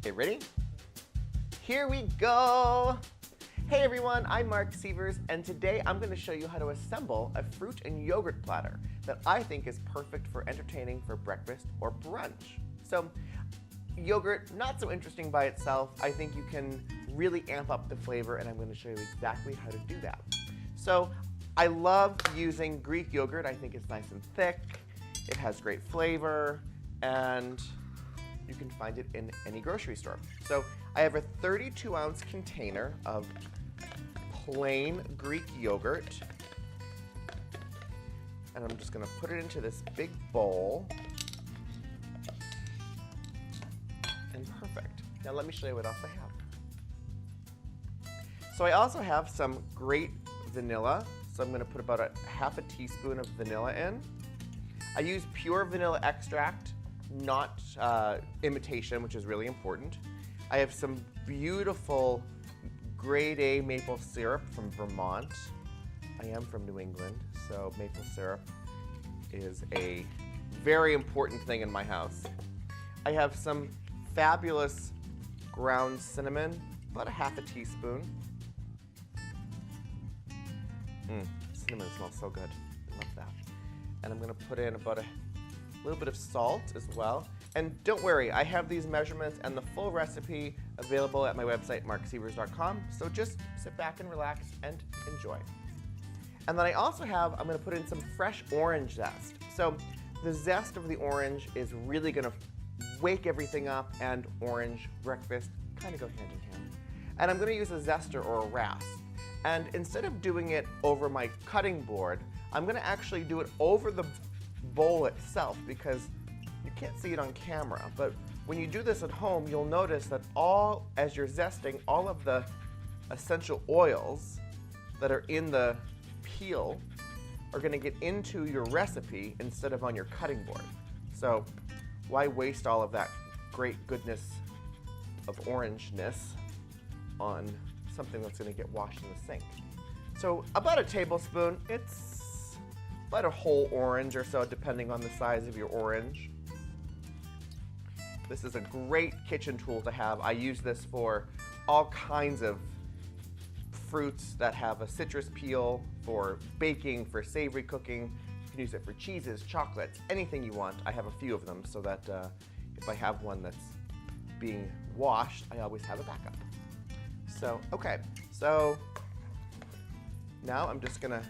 Okay, ready? Here we go! Hey everyone, I'm Mark Sievers, and today I'm going to show you how to assemble a fruit and yogurt platter that I think is perfect for entertaining for breakfast or brunch. So, yogurt, not so interesting by itself. I think you can really amp up the flavor, and I'm going to show you exactly how to do that. So, I love using Greek yogurt. I think it's nice and thick, it has great flavor, and you can find it in any grocery store. So I have a 32-ounce container of plain Greek yogurt, and I'm just going to put it into this big bowl. And perfect. Now let me show you what else I have. So I also have some great vanilla. So I'm going to put about a half a teaspoon of vanilla in. I use pure vanilla extract, not imitation, which is really important. I have some beautiful grade A maple syrup from Vermont. I am from New England, so maple syrup is a very important thing in my house. I have some fabulous ground cinnamon, about a half a teaspoon. Cinnamon smells so good. I love that. And I'm going to put in about a little bit of salt as well. And don't worry, I have these measurements and the full recipe available at my website, marcsievers.com. So just sit back and relax and enjoy. And then I also have, I'm going to put in some fresh orange zest. So the zest of the orange is really going to wake everything up, and orange breakfast kind of go hand in hand. And I'm going to use a zester or a rasp. And instead of doing it over my cutting board, I'm going to actually do it over the bowl itself, because you can't see it on camera, but when you do this at home, you'll notice that as you're zesting, all of the essential oils that are in the peel are going to get into your recipe instead of on your cutting board. So why waste all of that great goodness of orangeness on something that's going to get washed in the sink? So about a tablespoon, it's about a whole orange or so, depending on the size of your orange. This is a great kitchen tool to have. I use this for all kinds of fruits that have a citrus peel, for baking, for savory cooking. You can use it for cheeses, chocolates, anything you want. I have a few of them so that if I have one that's being washed, I always have a backup. So, okay, so now I'm just gonna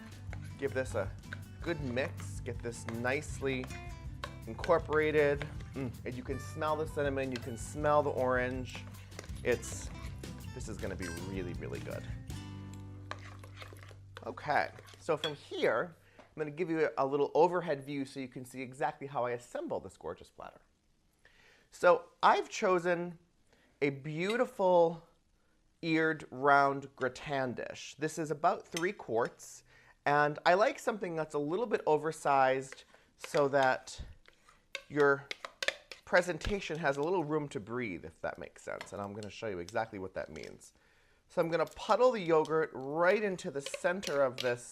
give this a good mix, get this nicely incorporated. And you can smell the cinnamon, you can smell the orange. This is gonna be really, really good. Okay, so from here, I'm gonna give you a little overhead view so you can see exactly how I assemble this gorgeous platter. So I've chosen a beautiful eared round gratin dish. This is about 3 quarts, and I like something that's a little bit oversized so that your presentation has a little room to breathe, if that makes sense, and I'm going to show you exactly what that means. So I'm going to puddle the yogurt right into the center of this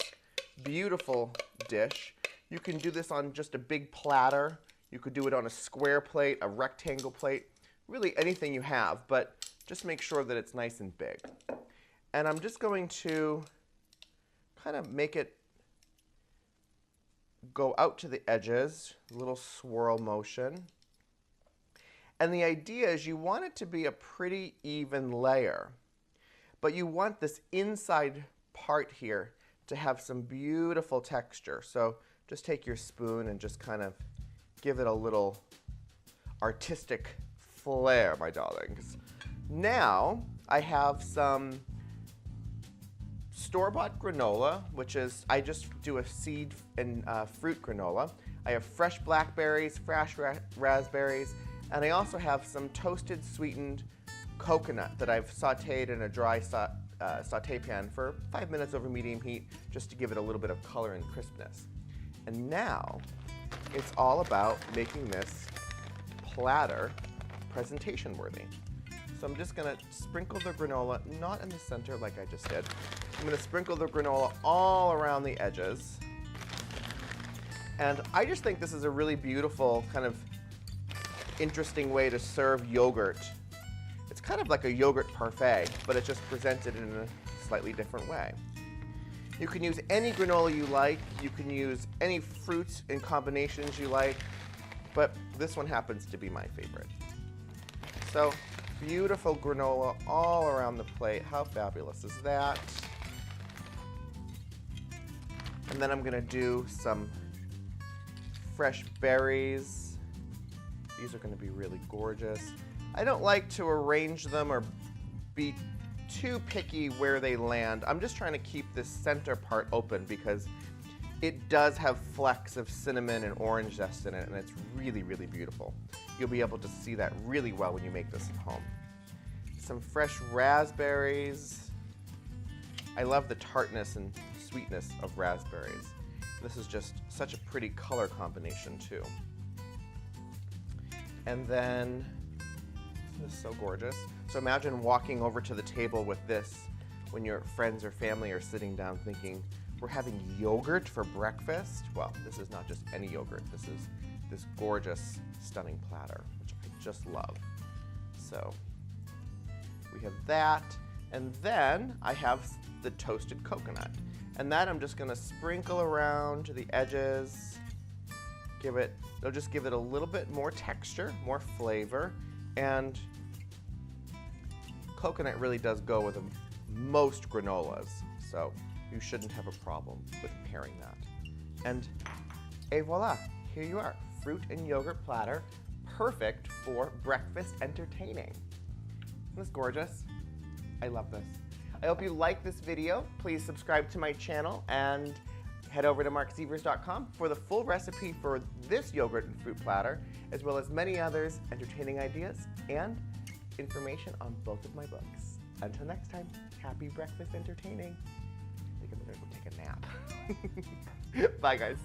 beautiful dish. You can do this on just a big platter. You could do it on a square plate, a rectangle plate, really anything you have, but just make sure that it's nice and big. And I'm just going to kind of make it go out to the edges, a little swirl motion. And the idea is you want it to be a pretty even layer, but you want this inside part here to have some beautiful texture. So just take your spoon and just kind of give it a little artistic flair, my darlings. Now I have some store-bought granola, which is, I just do a seed and fruit granola. I have fresh blackberries, fresh raspberries, and I also have some toasted sweetened coconut that I've sauteed in a dry saute pan for 5 minutes over medium heat, just to give it a little bit of color and crispness. And now it's all about making this platter presentation worthy. So I'm just going to sprinkle the granola, not in the center like I just did. I'm going to sprinkle the granola all around the edges. And I just think this is a really beautiful, kind of interesting way to serve yogurt kind of like a yogurt parfait, but it's just presented in a slightly different way. You can use any granola you like. You can use any fruits and combinations you like, but this one happens to be my favorite. So beautiful granola all around the plate. How fabulous is that? And then I'm gonna do some fresh berries. These are gonna be really gorgeous. I don't like to arrange them or be too picky where they land. I'm just trying to keep this center part open because it does have flecks of cinnamon and orange zest in it, and it's really, really beautiful. You'll be able to see that really well when you make this at home. Some fresh raspberries. I love the tartness and sweetness of raspberries. This is just such a pretty color combination too. And then, this is so gorgeous. So imagine walking over to the table with this when your friends or family are sitting down thinking, we're having yogurt for breakfast? Well, this is not just any yogurt. This is this gorgeous, stunning platter, which I just love. So we have that, and then I have the toasted coconut. And that I'm just gonna sprinkle around to the edges. It'll just give it a little bit more texture, more flavor, and coconut really does go with most granolas, so you shouldn't have a problem with pairing that. And et voila, here you are, fruit and yogurt platter, perfect for breakfast entertaining. Isn't this gorgeous? I love this. I hope you like this video. Please subscribe to my channel and head over to marcsievers.com for the full recipe for this yogurt and fruit platter, as well as many others, entertaining ideas, and information on both of my books. Until next time, happy breakfast entertaining. I think I'm gonna go take a nap. Bye, guys.